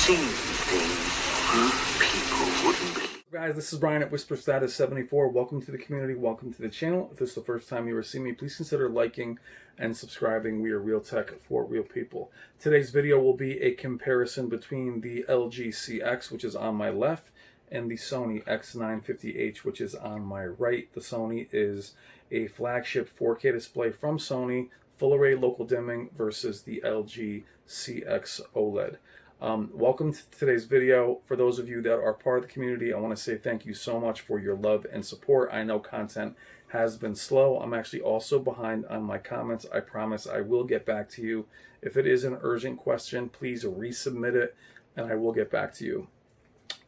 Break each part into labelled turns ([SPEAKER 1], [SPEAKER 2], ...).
[SPEAKER 1] seen things people wouldn't believe.
[SPEAKER 2] Guys, this is Brian at Whisper Status 74. Welcome to the community. Welcome to the channel. If this is the first time you ever see me, please consider liking and subscribing. We are real tech for real people. Today's video will be a comparison between the LG CX, which is on my left, and the Sony X950H, which is on my right. The Sony is a flagship 4K display from Sony, full array local dimming, versus the LG CX OLED. Welcome to today's video. For those of you that are part of the community, I want to say thank you so much for your love and support. I know content has been slow. I'm actually also behind on my comments. I promise I will get back to you. If it is an urgent question, please resubmit it and I will get back to you.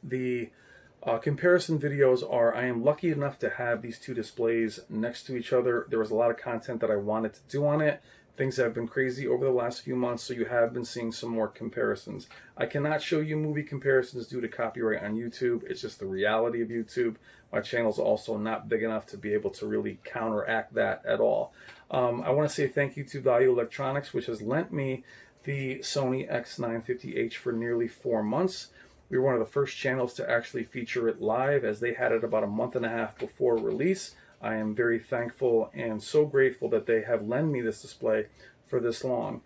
[SPEAKER 2] The comparison videos are, I am lucky enough to have these two displays next to each other. There was a lot of content that I wanted to do on it. Things have been crazy over the last few months, so you have been seeing some more comparisons. I cannot show you movie comparisons due to copyright on YouTube. It's just the reality of YouTube. My channel's also not big enough to be able to really counteract that at all. I want to say thank you to Value Electronics, which has lent me the Sony X950H for nearly 4 months. We were one of the first channels to actually feature it live, as they had it about a month and a half before release. I am very thankful and so grateful that they have lent me this display for this long.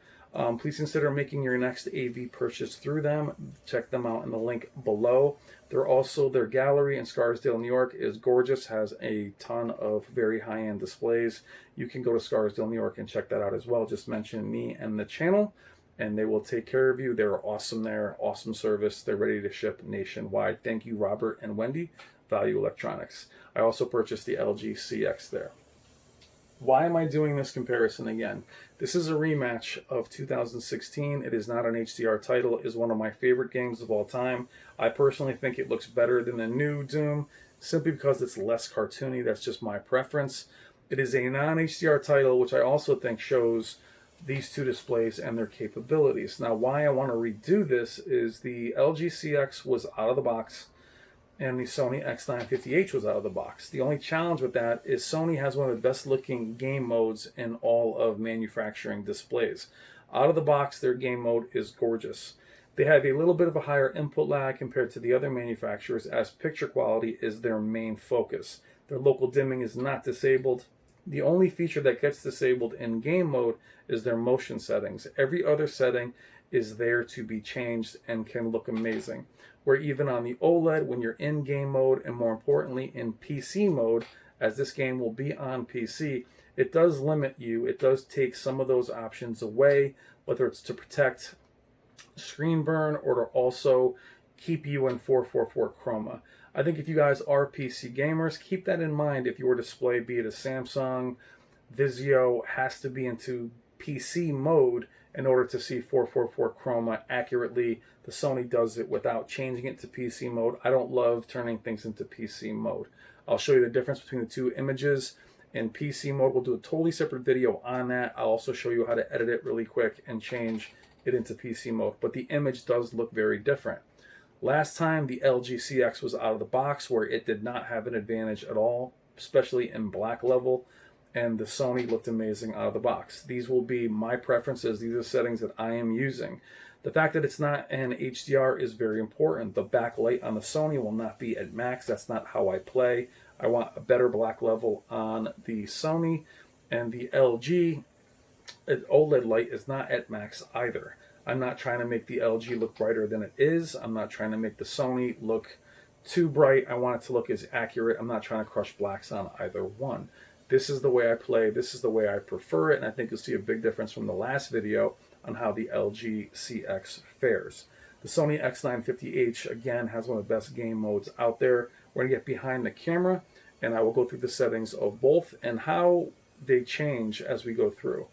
[SPEAKER 2] Please consider making your next AV purchase through them. Check them out in the link below. Their gallery in Scarsdale, New York is gorgeous, has a ton of very high-end displays. You can go to Scarsdale, New York and check that out as well. Just mention me and the channel and they will take care of you. They're awesome there, awesome service. They're ready to ship nationwide. Thank you, Robert and Wendy, Value Electronics. I also purchased the LG CX there. Why am I doing this comparison again? This is a rematch of 2016. It is not an HDR title. It is one of my favorite games of all time. I personally think it looks better than the new Doom, simply because it's less cartoony. That's just my preference. It is a non-HDR title, which I also think shows these two displays and their capabilities. Now, why I want to redo this is the LG CX was out of the box and the Sony X950H was out of the box. The only challenge with that is Sony has one of the best looking game modes in all of manufacturing displays. Out of the box, their game mode is gorgeous. They have a little bit of a higher input lag compared to the other manufacturers, as picture quality is their main focus. Their local dimming is not disabled. The only feature that gets disabled in game mode is their motion settings. Every other setting is there to be changed and can look amazing. Where even on the OLED, when you're in game mode and more importantly in PC mode, as this game will be on PC, it does limit you. It does take some of those options away, whether it's to protect screen burn or to also keep you in 444 chroma. I think if you guys are PC gamers, keep that in mind. If your display, be it a Samsung, Vizio, has to be into PC mode in order to see 444 chroma accurately. The Sony does it without changing it to PC mode. I don't love turning things into PC mode. I'll show you the difference between the two images in PC mode. We'll do a totally separate video on that. I'll also show you how to edit it really quick and change it into PC mode. But the image does look very different. Last time the LG CX was out of the box, where it did not have an advantage at all, especially in black level, and the Sony looked amazing out of the box. These will be my preferences. These are settings that I am using. The fact that it's not an HDR is very important. The backlight on the Sony will not be at max. That's not how I play. I want a better black level on the Sony, and the LG OLED light is not at max either. I'm not trying to make the LG look brighter than it is. I'm not trying to make the Sony look too bright. I want it to look as accurate. I'm not trying to crush blacks on either one. This is the way I play. This is the way I prefer it. And I think you'll see a big difference from the last video on how the LG CX fares. The Sony X950H, again, has one of the best game modes out there. We're going to get behind the camera, and I will go through the settings of both and how they change as we go through.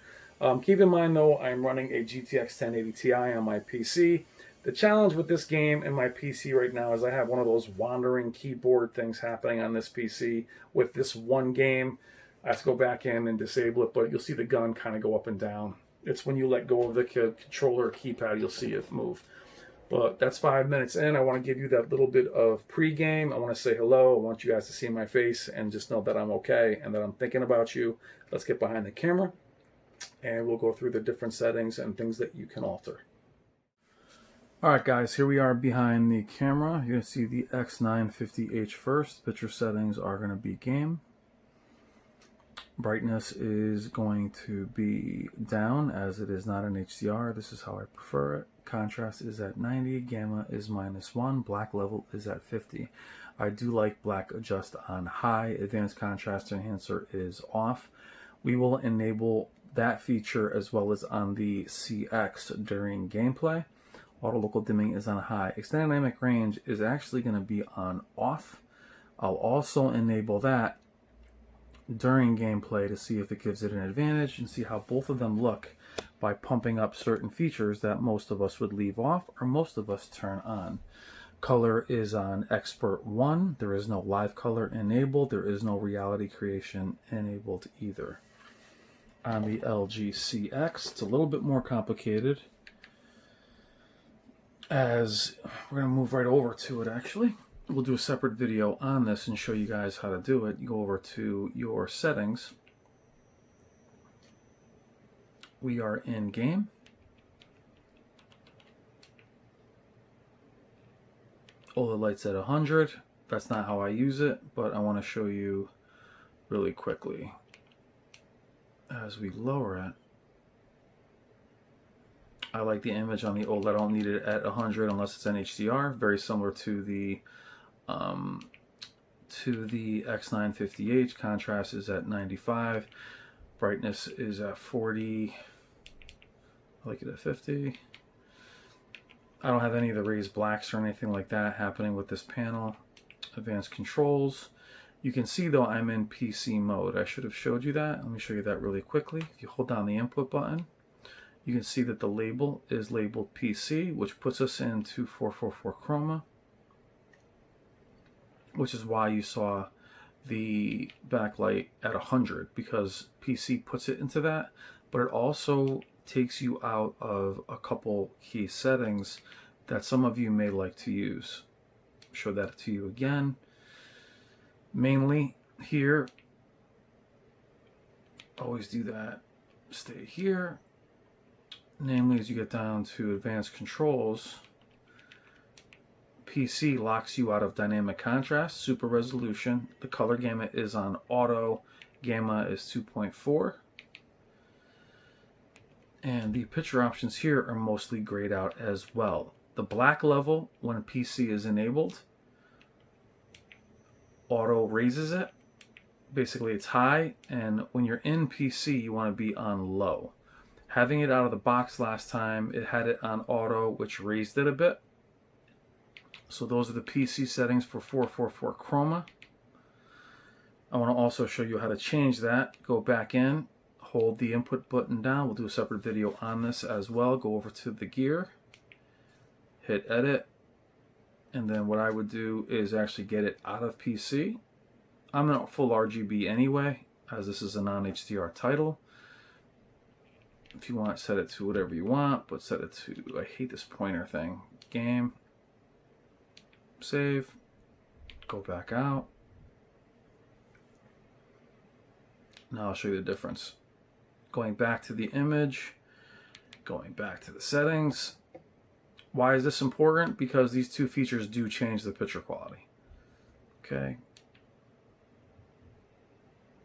[SPEAKER 2] Keep in mind, though, I'm running a GTX 1080 Ti on my PC. The challenge with this game in my PC right now is I have one of those wandering keyboard things happening on this PC with this one game. I have to go back in and disable it, but you'll see the gun kind of go up and down. It's when you let go of the controller keypad, you'll see it move. But that's 5 minutes in. I want to give you that little bit of pre-game. I want to say hello. I want you guys to see my face and just know that I'm okay and that I'm thinking about you. Let's get behind the camera and we'll go through the different settings and things that you can alter. Alright guys, here we are behind the camera. You're going to see the X950H first. Picture settings are going to be game. Brightness is going to be down as it is not an HDR. This is how I prefer it. Contrast is at 90. Gamma is -1. Black level is at 50. I do like black adjust on high. Advanced contrast enhancer is off. We will enable that feature as well as on the CX during gameplay. Auto local dimming is on high. Extended dynamic range is actually going to be on off. I'll also enable that during gameplay to see if it gives it an advantage and see how both of them look by pumping up certain features that most of us would leave off or most of us turn on. Color is on Expert 1. There is no live color enabled. There is no reality creation enabled either. On the LG CX, it's a little bit more complicated, as we're going to move right over to it actually. We'll do a separate video on this and show you guys how to do it. You go over to your settings. We are in game. Oled lights at 100. That's not how I use it, but I want to show you really quickly. As we lower it, I like the image on the Oled. I don't need it at 100 unless it's an HDR. Very similar to the X950H. Contrast is at 95. Brightness is at 40. I like it at 50. I don't have any of the raised blacks or anything like that happening with this panel. Advanced controls. You can see though I'm in PC mode. I should have showed you that. Let me show you that really quickly. If you hold down the input button, you can see that the label is labeled PC, which puts us into 444 chroma, which is why you saw the backlight at 100, because PC puts it into that, but it also takes you out of a couple key settings that some of you may like to use. Show that to you again. Mainly here, always do that, stay here. Namely, as you get down to advanced controls, PC locks you out of dynamic contrast, super resolution. The color gamut is on auto. Gamma is 2.4. And the picture options here are mostly grayed out as well. The black level, when PC is enabled, auto raises it. Basically, it's high. And when you're in PC, you want to be on low. Having it out of the box last time, it had it on auto, which raised it a bit. So those are the PC settings for 444 chroma. I want to also show you how to change that. Go back in, hold the input button down. We'll do a separate video on this as well. Go over to the gear, hit edit, and then what I would do is actually get it out of PC. I'm in full RGB anyway, as this is a non-HDR title. If you want, set it to whatever you want, but set it to, I hate this pointer thing, game, save, go back out. Now I'll show you the difference. Going back to the image, going back to the settings. Why is this important? Because these two features do change the picture quality. Okay.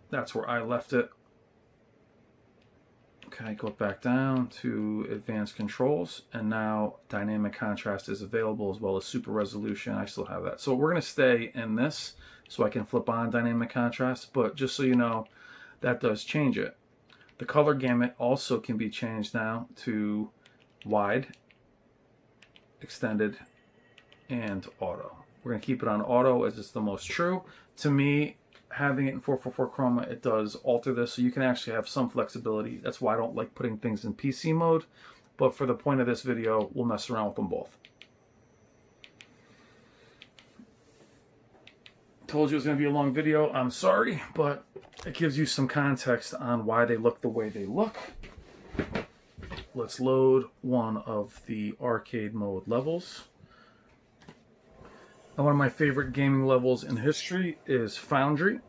[SPEAKER 2] That's where I left it. Okay, go back down to advanced controls, and now dynamic contrast is available as well as super resolution. I still have that. So we're going to stay in this so I can flip on dynamic contrast, but just so you know, that does change it. The color gamut also can be changed now to wide, extended, and auto. We're going to keep it on auto as it's the most true. To me, having it in 444 chroma, it does alter this, so you can actually have some flexibility. That's why I don't like putting things in PC mode, but for the point of this video, we'll mess around with them both. Told you it was going to be a long video. I'm sorry, but it gives you some context on why they look the way they look. Let's load one of the arcade mode levels. And one of my favorite gaming levels in history is Foundry.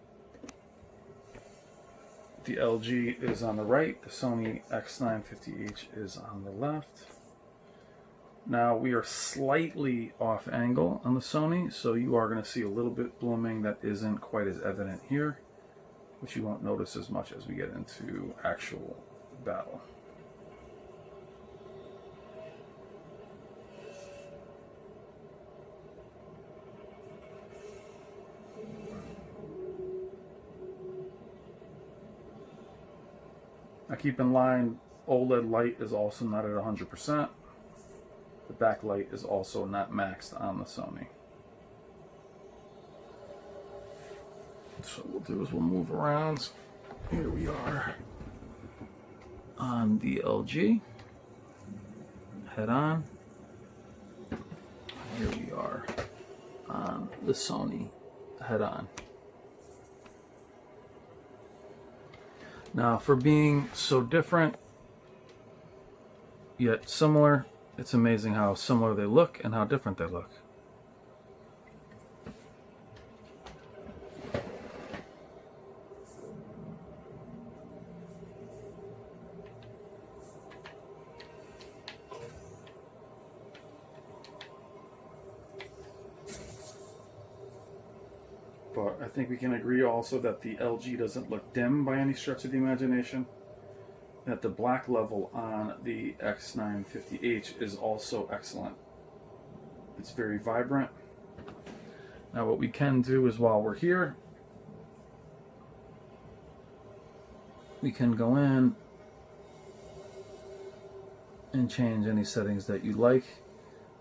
[SPEAKER 2] The LG is on the right. The Sony X950H is on the left. Now we are slightly off angle on the Sony, so you are going to see a little bit blooming that isn't quite as evident here, which you won't notice as much as we get into actual battle. Now keep in mind, OLED light is also not at 100%. The backlight is also not maxed on the Sony. So what we'll do is we'll move around. Here we are on the LG, head on. Here we are on the Sony, head on. Now, for being so different yet similar, it's amazing how similar they look and how different they look. But I think we can agree also that the LG doesn't look dim by any stretch of the imagination. That the black level on the X950H is also excellent. It's very vibrant. Now what we can do is, while we're here, we can go in and change any settings that you like.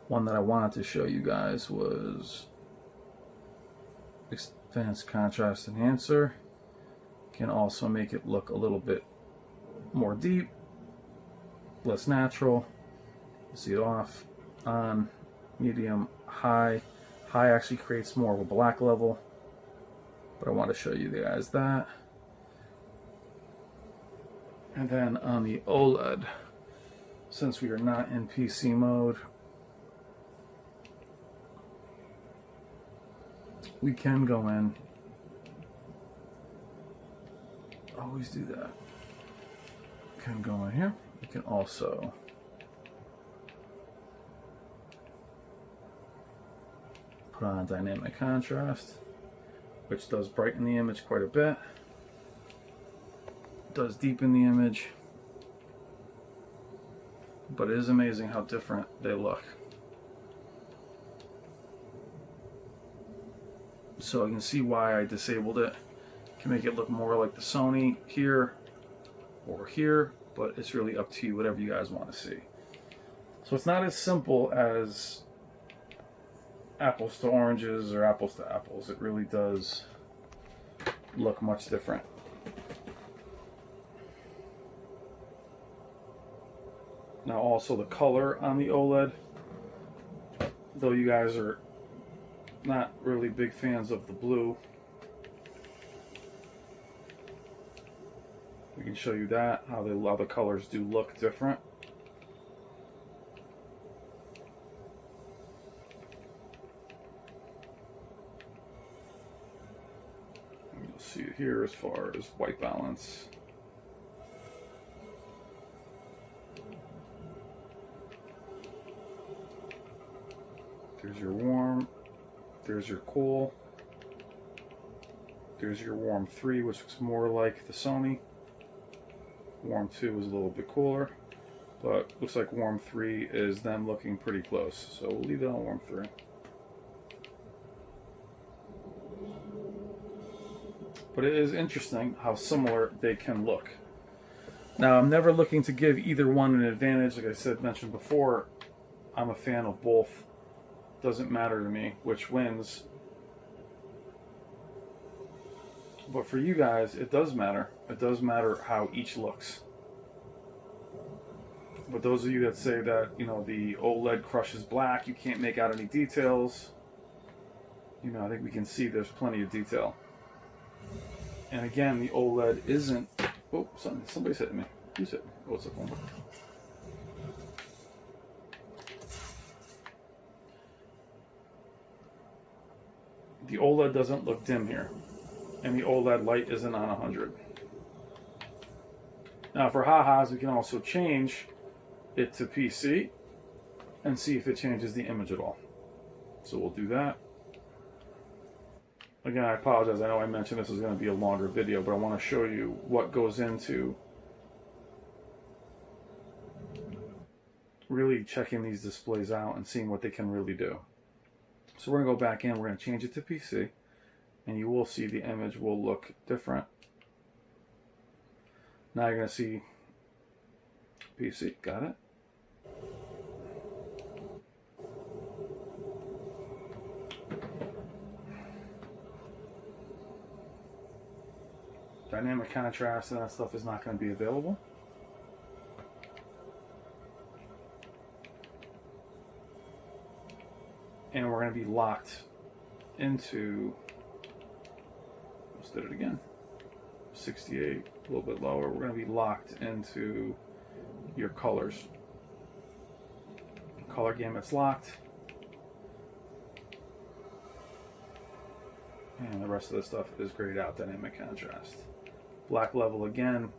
[SPEAKER 2] One that I wanted to show you guys was Advanced Contrast Enhancer. Can also make it look a little bit more deep, less natural. See it off, on, medium, high. High actually creates more of a black level, but I want to show you guys that. And then on the OLED, since we are not in PC mode, we can go in. Always do that. Can go in here. We can also put on dynamic contrast, which does brighten the image quite a bit. Does deepen the image, but it is amazing how different they look. So you can see why I disabled it. Can make it look more like the Sony here or here, but it's really up to you, whatever you guys want to see. So it's not as simple as apples to oranges or apples to apples. It really does look much different. Now also the color on the OLED, though you guys are not really big fans of the blue, we can show you that, how the colors do look different. And you'll see it here as far as white balance. There's your warm, there's your cool, there's your warm 3, which looks more like the Sony. Warm 2 is a little bit cooler, but looks like warm 3 is them looking pretty close. So we'll leave it on warm 3. But it is interesting how similar they can look. Now, I'm never looking to give either one an advantage. Like I mentioned before, I'm a fan of both. Doesn't matter to me which wins. But for you guys, it does matter. It does matter how each looks. But those of you that say that, you know, the OLED crushes black, you can't make out any details, you know, I think we can see there's plenty of detail. And again, the OLED isn't... Oh, somebody's hitting me. Who's hitting me? Oh, it's a phone. The OLED doesn't look dim here. And the OLED light isn't on 100. Now for ha-has, we can also change it to PC. and see if it changes the image at all. So we'll do that. Again, I apologize. I know I mentioned this is going to be a longer video, but I want to show you what goes into really checking these displays out and seeing what they can really do. So we're going to go back in, we're going to change it to PC, and you will see the image will look different. Now you're going to see PC. Got it? Dynamic contrast and that stuff is not going to be available. And we're going to be locked into, let's do it again, 68, a little bit lower. We're going to be locked into your colors. Color gamut's locked. And the rest of the stuff is grayed out, dynamic contrast. Black level again,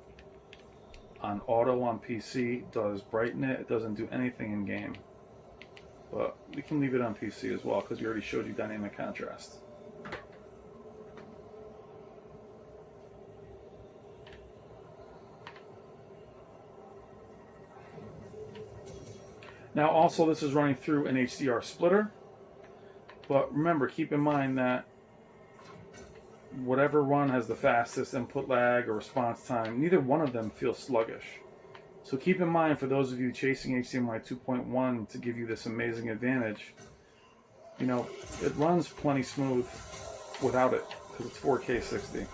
[SPEAKER 2] on auto on PC, does brighten it. It doesn't do anything in game. But we can leave it on PC as well because we already showed you dynamic contrast. Now also this is running through an HDR splitter, but remember, keep in mind that whatever one has the fastest input lag or response time, neither one of them feels sluggish. So keep in mind, for those of you chasing HDMI 2.1 to give you this amazing advantage, you know, it runs plenty smooth without it because it's 4K 60.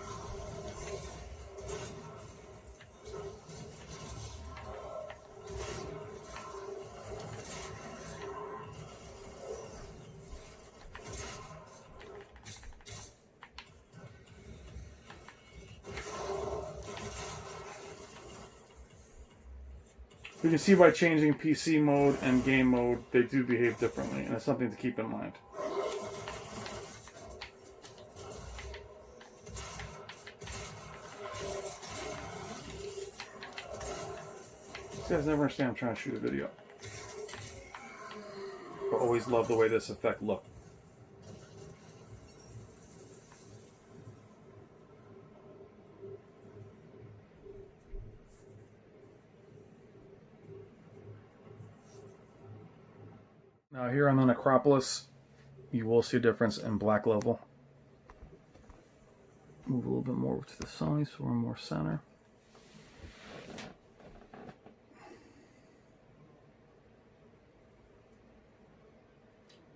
[SPEAKER 2] You can see by changing PC mode and game mode, they do behave differently, and it's something to keep in mind. You guys never understand I'm trying to shoot a video. I always love the way this effect looks. Now here on the Necropolis, you will see a difference in black level. Move a little bit more to the Sony so we're more center.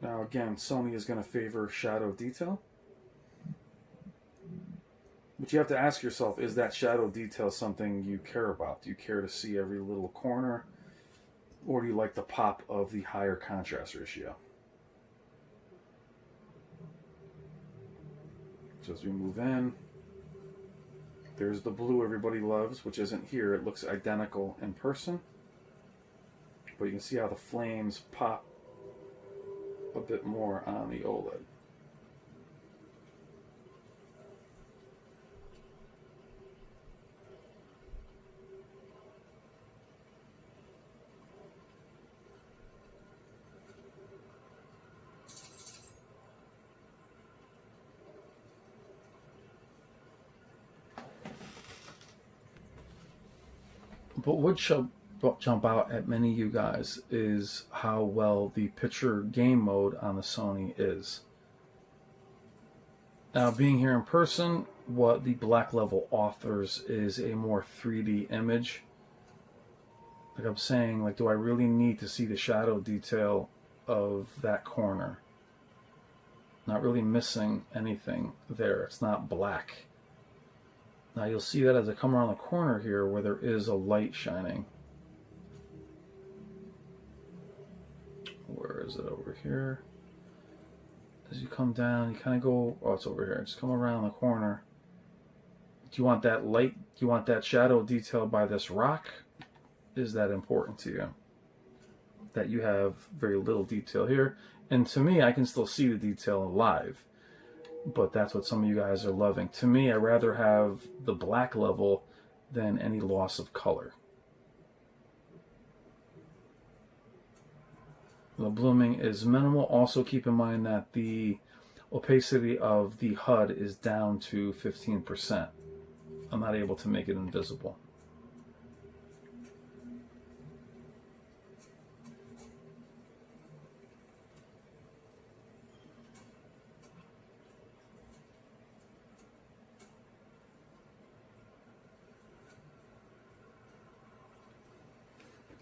[SPEAKER 2] Now again, Sony is going to favor shadow detail. But you have to ask yourself, is that shadow detail something you care about? Do you care to see every little corner? Or do you like the pop of the higher contrast ratio? So as we move in, there's the blue everybody loves, which isn't here. It looks identical in person. But you can see how the flames pop a bit more on the OLED. But what should jump out at many of you guys is how well the picture game mode on the Sony is. Now, being here in person, what the black level offers is a more 3D image. Like I'm saying, like, do I really need to see the shadow detail of that corner? Not really missing anything there. It's not black. Now you'll see that as I come around the corner here where there is a light shining. Where is it? Over here. As you come down, you kind of go, oh, it's over here. Just come around the corner. Do you want that light? Do you want that shadow detail by this rock? Is that important to you? That you have very little detail here. And to me, I can still see the detail live. But that's what some of you guys are loving. To me, I'd rather have the black level than any loss of color. The blooming is minimal. Also keep in mind that the opacity of the HUD is down to 15%. I'm not able to make it invisible.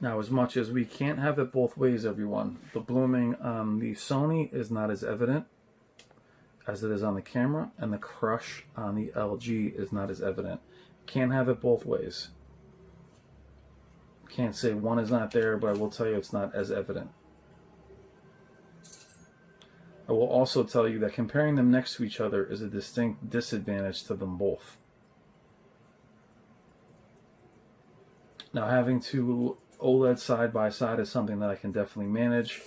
[SPEAKER 2] Now, as much as we can't have it both ways, everyone, the blooming on the Sony is not as evident as it is on the camera, and the crush on the LG is not as evident. Can't have it both ways. Can't say one is not there, but I will tell you it's not as evident. I will also tell you that comparing them next to each other is a distinct disadvantage to them both. Now, having two OLED side by side is something that I can definitely manage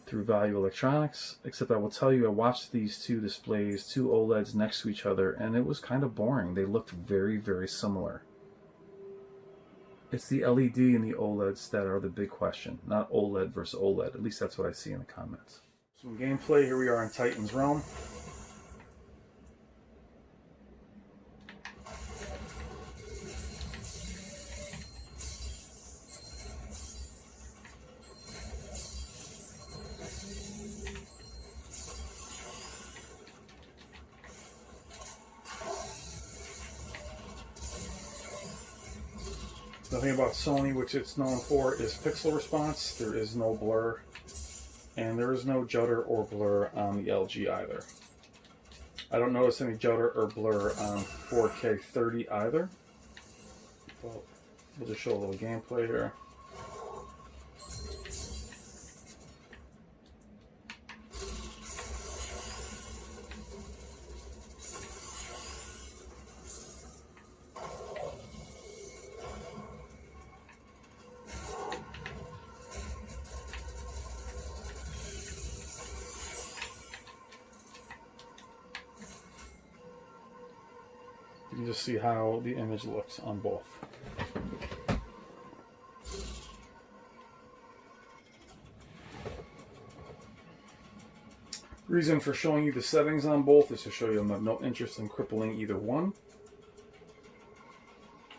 [SPEAKER 2] through Value Electronics, except I will tell you I watched these two displays, two OLEDs next to each other, and it was kind of boring. They looked very, very similar. It's the LED and the OLEDs that are the big question, not OLED versus OLED. At least that's what I see in the comments. Some gameplay. Here we are in Titan's Realm. The thing about Sony, which it's known for, is pixel response. There is no blur, and there is no judder or blur on the LG either. I don't notice any judder or blur on 4K 30 either. Well, we'll just show a little gameplay here. You can just see how the image looks on both. Reason for showing you the settings on both is to show you I have no interest in crippling either one.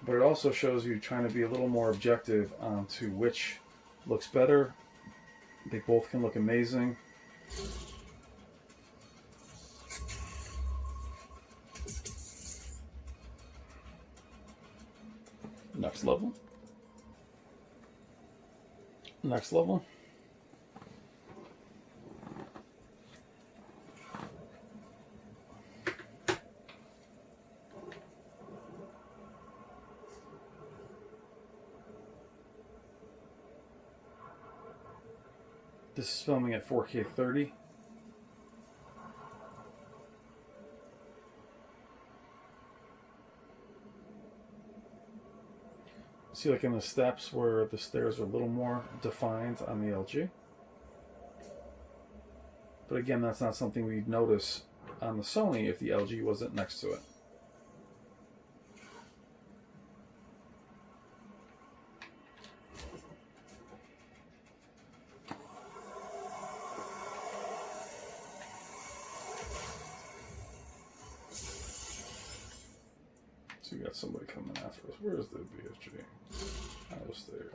[SPEAKER 2] But it also shows you trying to be a little more objective to which looks better. They both can look amazing. Next level. Next level. This is filming at 4K 30. See, like in the steps where the stairs are a little more defined on the LG. But again, that's not something we'd notice on the Sony if the LG wasn't next to it. So we got somebody coming after us. Where is the BFG? I will stay here.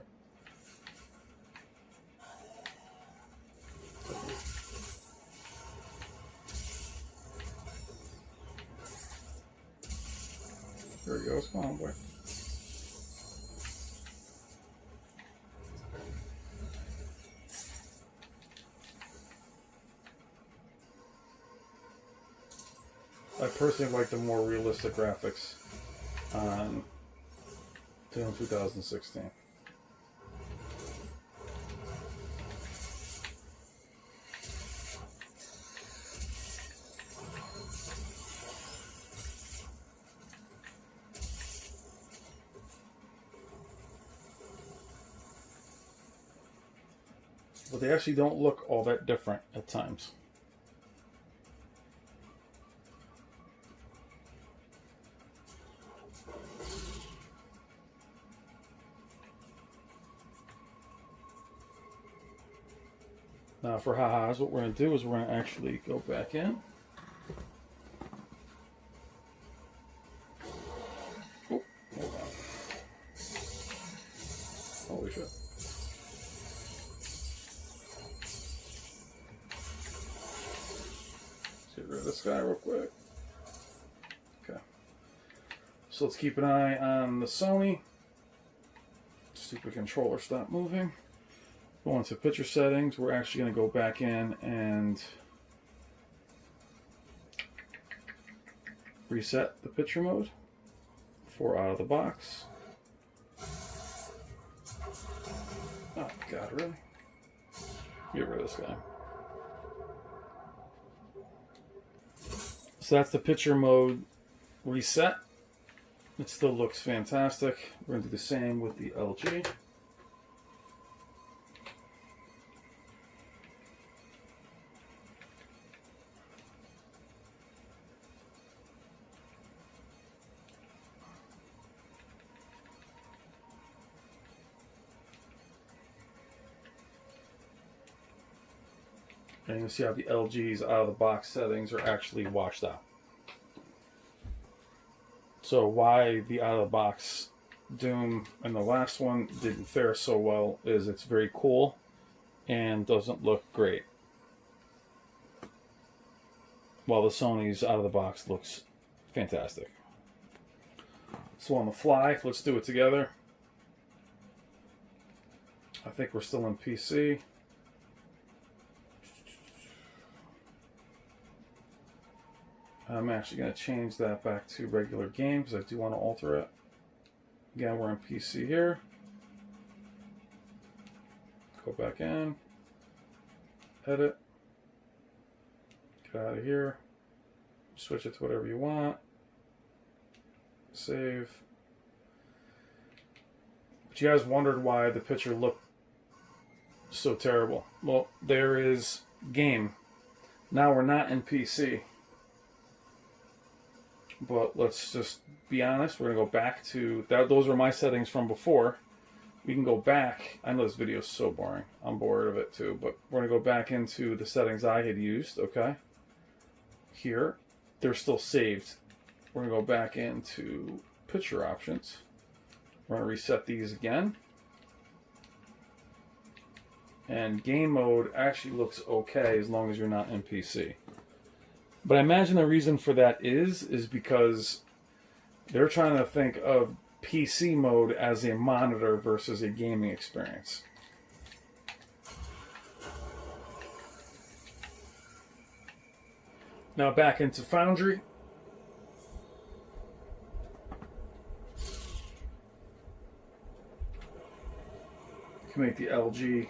[SPEAKER 2] There he goes. Come on, boy. I personally like the more realistic graphics on 2016. But they actually don't look all that different at times. Now for ha-has, what we're going to do is we're going to actually go back in. Oh, hold on. Holy shit. Let's get rid of this guy real quick. Okay. So let's keep an eye on the Sony. Stupid controller, stop moving. Go into picture settings. We're actually going to go back in and reset the picture mode for out of the box. Oh God, really? Get rid of this guy. So that's the picture mode reset. It still looks fantastic. We're going to do the same with the LG. And you can see how the LG's out of the box settings are actually washed out. So why the out of the box Doom and the last one didn't fare so well is it's very cool and doesn't look great. While the Sony's out of the box looks fantastic. So on the fly, let's do it together. I think we're still in PC. I'm actually going to change that back to regular game because I do want to alter it. Again, we're in PC here. Go back in. Edit. Get out of here. Switch it to whatever you want. Save. But you guys wondered why the picture looked so terrible. Well, there is game. Now we're not in PC. But let's just be honest. We're going to go back to that. Those are my settings from before. We can go back. I know this video is so boring. I'm bored of it too. But we're going to go back into the settings I had used. Okay. Here. They're still saved. We're going to go back into picture options. We're going to reset these again. And game mode actually looks okay as long as you're not in PC. But I imagine the reason for that is because they're trying to think of PC mode as a monitor versus a gaming experience. Now back into Foundry. You can make the LG,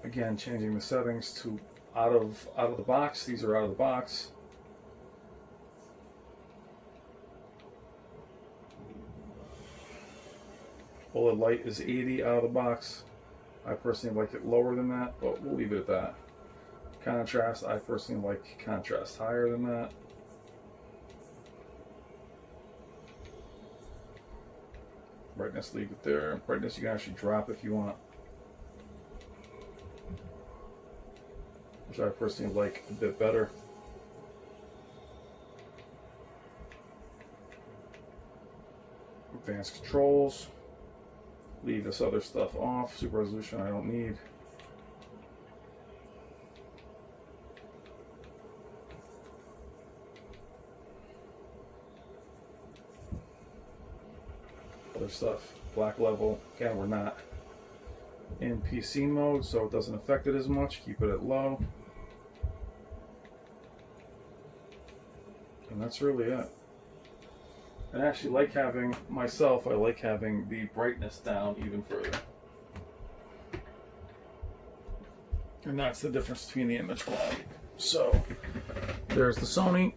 [SPEAKER 2] again, changing the settings to out of the box. These are out of the box. Oled light is 80 out of the box. I personally like it lower than that, but we'll leave it at that. Contrast, I personally like contrast higher than that. Brightness, leave it there. Brightness you can actually drop if you want. Which I personally like a bit better. Advanced controls. Leave this other stuff off. Super resolution I don't need. Other stuff. Black level. Again, we're not in PC mode, so it doesn't affect it as much. Keep it at low. And that's really it. And I actually like having, myself, I like having the brightness down even further. And that's the difference between the image quality. So, there's the Sony.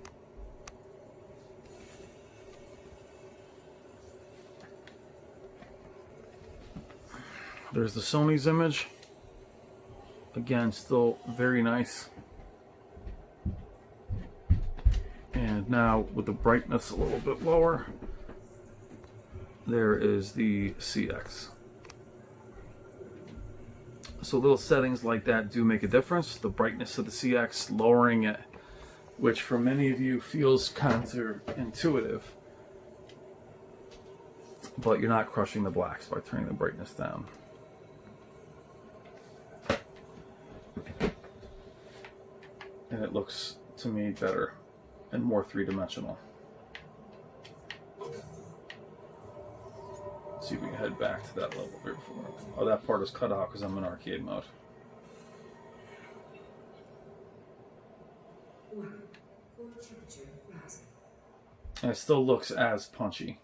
[SPEAKER 2] There's the Sony's image. Again, still very nice. And now with the brightness a little bit lower, there is the CX. So little settings like that do make a difference. The brightness of the CX, lowering it, which for many of you feels counterintuitive, but you're not crushing the blacks by turning the brightness down. And it looks, to me, better and more three-dimensional. Let's see if we can head back to that level here before. Oh, that part is cut out because I'm in arcade mode. And it still looks as punchy.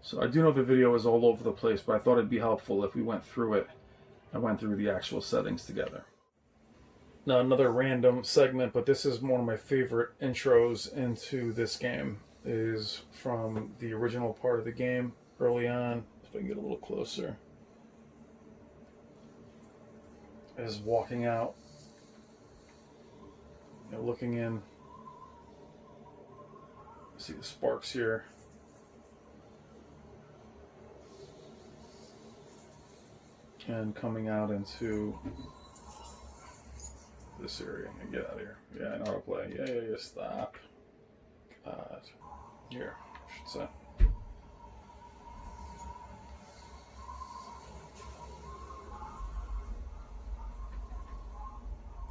[SPEAKER 2] So I do know the video is all over the place, but I thought it'd be helpful if we went through it and went through the actual settings together. Now another random segment, but this is one of my favorite intros into this game, is from the original part of the game early on. If I can get a little closer. Is walking out, you know, looking in. See the sparks here. And coming out into this area. Get out of here. Yeah, I know how to play. Yeah, stop. God. Here, I should say.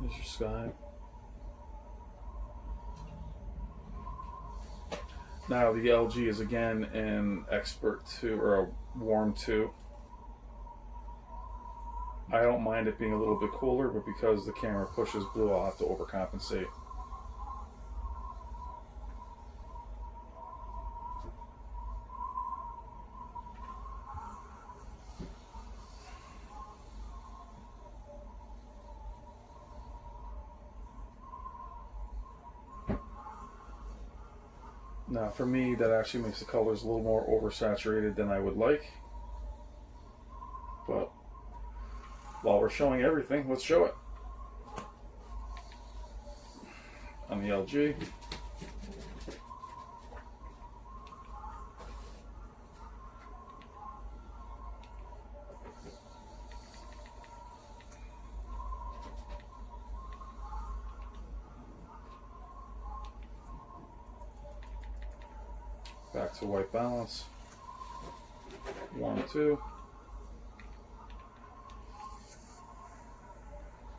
[SPEAKER 2] There's your sky. Now the LG is again an expert 2 or a warm 2. I don't mind it being a little bit cooler, but because the camera pushes blue, I'll have to overcompensate. Now, for me, that actually makes the colors a little more oversaturated than I would like. But while we're showing everything, let's show it. On the LG. Back to white balance. 1, 2.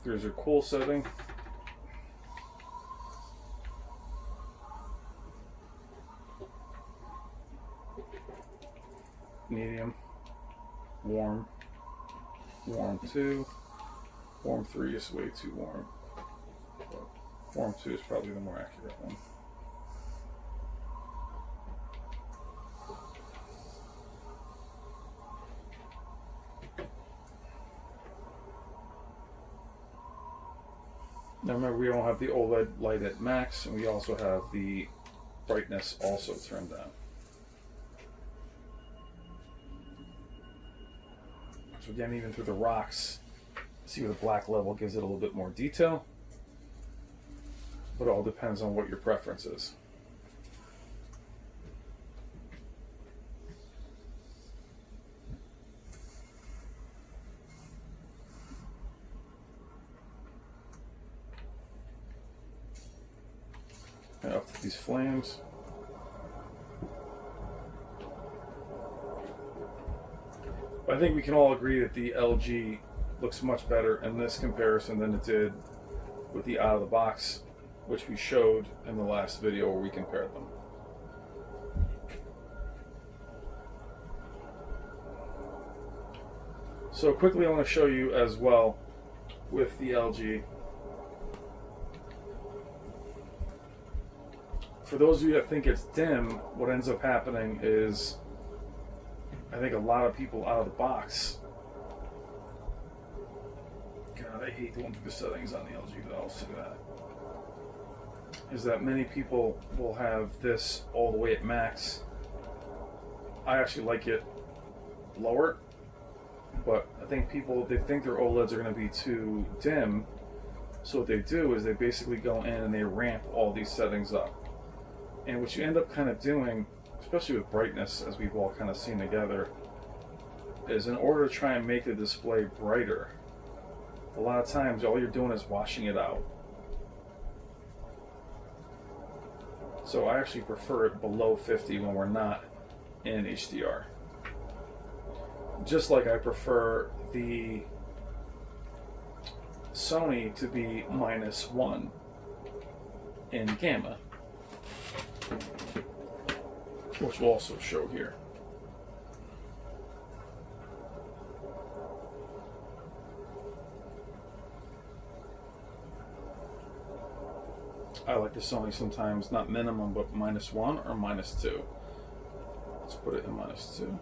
[SPEAKER 2] There's your cool setting. Medium. Warm. Warm 2. Warm 3 is way too warm. But warm 2 is probably the more accurate one. Now remember, we don't have the OLED light at max, and we also have the brightness also turned down. So again, even through the rocks, see where the black level gives it a little bit more detail, but it all depends on what your preference is. And up to these flames. But I think we can all agree that the LG looks much better in this comparison than it did with the out of the box, which we showed in the last video where we compared them. So quickly I want to show you as well with the LG. For those of you that think it's dim, what ends up happening is, I think a lot of people out of the box, God, I hate going through the settings on the LG, but I'll see that, is that many people will have this all the way at max. I actually like it lower, But I think people, they think their OLEDs are going to be too dim. So what they do is they basically go in and they ramp all these settings up. And what you end up kind of doing, especially with brightness, as we've all kind of seen together, is in order to try and make the display brighter, a lot of times all you're doing is washing it out. So I actually prefer it below 50 when we're not in HDR. Just like I prefer the Sony to be -1 in Gamut, which will also show here. I like the Sony sometimes, not minimum, but -1 or -2. Let's put it in -2.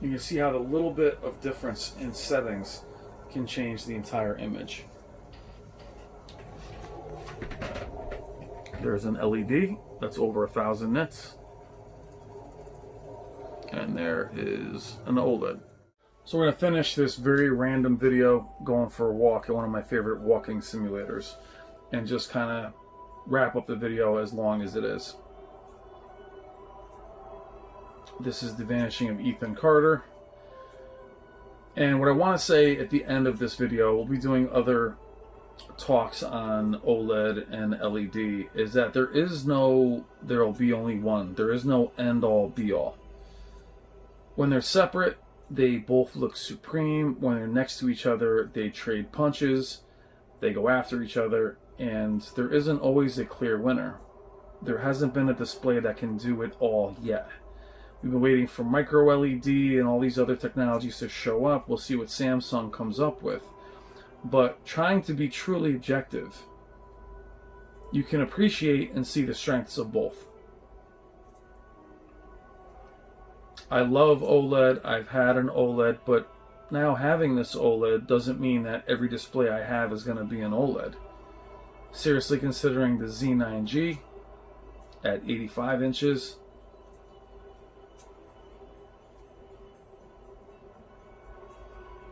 [SPEAKER 2] You can see how the little bit of difference in settings can change the entire image. There's an LED that's over 1,000 nits. And there is an OLED. So we're going to finish this very random video going for a walk at one of my favorite walking simulators and just kind of wrap up the video as long as it is. This is the vanishing of Ethan Carter. And what I want to say at the end of this video, we'll be doing other talks on OLED and LED, is that there'll be only one. There is no end all be all. When they're separate, they both look supreme. When they're next to each other, they trade punches, they go after each other, and there isn't always a clear winner. There hasn't been a display that can do it all yet. We've been waiting for micro LED and all these other technologies to show up. We'll see what Samsung comes up with. But trying to be truly objective, you can appreciate and see the strengths of both. I love OLED. I've had an OLED, but now having this OLED doesn't mean that every display I have is going to be an OLED. Seriously considering the Z9G at 85 inches,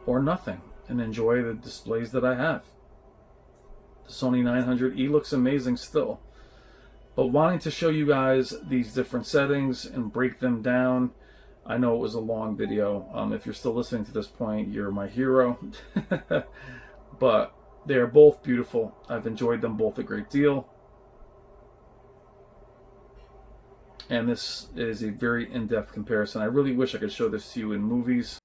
[SPEAKER 2] or nothing, and enjoy the displays that I have. The Sony 900E looks amazing still. But wanting to show you guys these different settings and break them down, I know it was a long video. If you're still listening to this point, you're my hero. But they are both beautiful. I've enjoyed them both a great deal. And this is a very in-depth comparison. I really wish I could show this to you in movies.